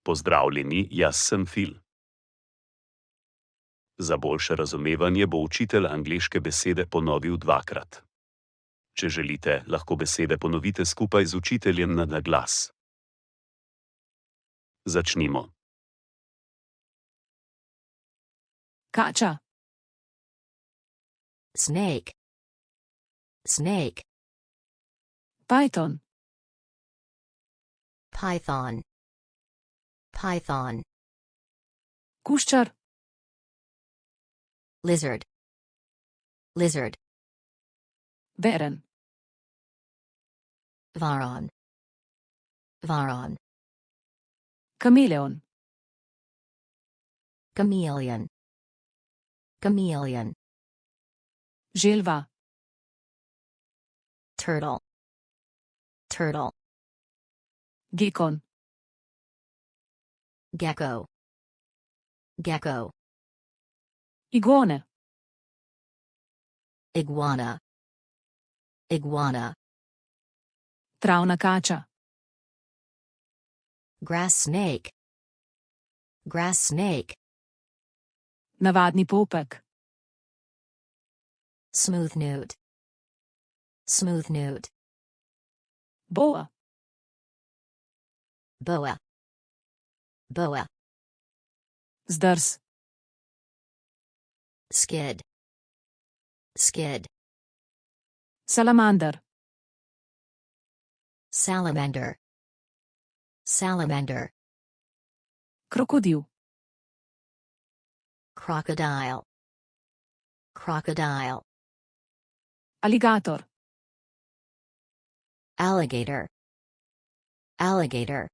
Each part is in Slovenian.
Pozdravljeni, jaz sem Phil. Za boljše razumevanje bo učitelj angleške besede ponovil dvakrat. Če želite, lahko besede ponovite skupaj z učiteljem na glas. Začnimo. Kača. Snake. Snake. Python. Python. Python. Kuščar. Lizard. Lizard. Varan. Varan. Varan. Kameleon. Chameleon. Chameleon. Želva. Turtle. Turtle. Gekon. Gecko. Gecko. Iguana. Iguana. Iguana. Travna kača. Grass snake. Grass snake. Navadni pupek. Smooth newt. Smooth newt. Boa. Boa. Boa. Zdrs. Skid. Skid. Salamander. Salamander. Salamander. Krokodil. Crocodile. Crocodile. Aligator. Alligator. Alligator.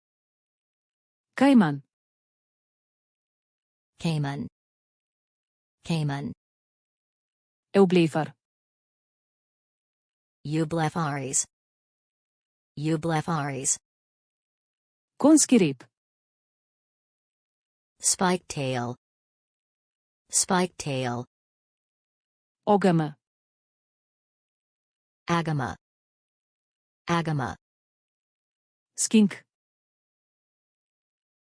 Kajman. Cayman. Cayman. Eublefar. Eublefaris. Eublefaris. Konjski rib. Spike tail. Spike tail. Agama. Agama. Agama. Skink.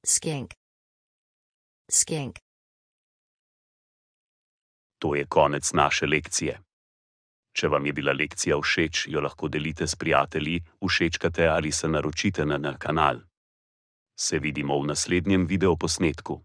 Skink. Skink. To je konec naše lekcije. Če vam je bila lekcija všeč, jo lahko delite s prijatelji, všečkate ali se naročite na kanal. Se vidimo v naslednjem videoposnetku.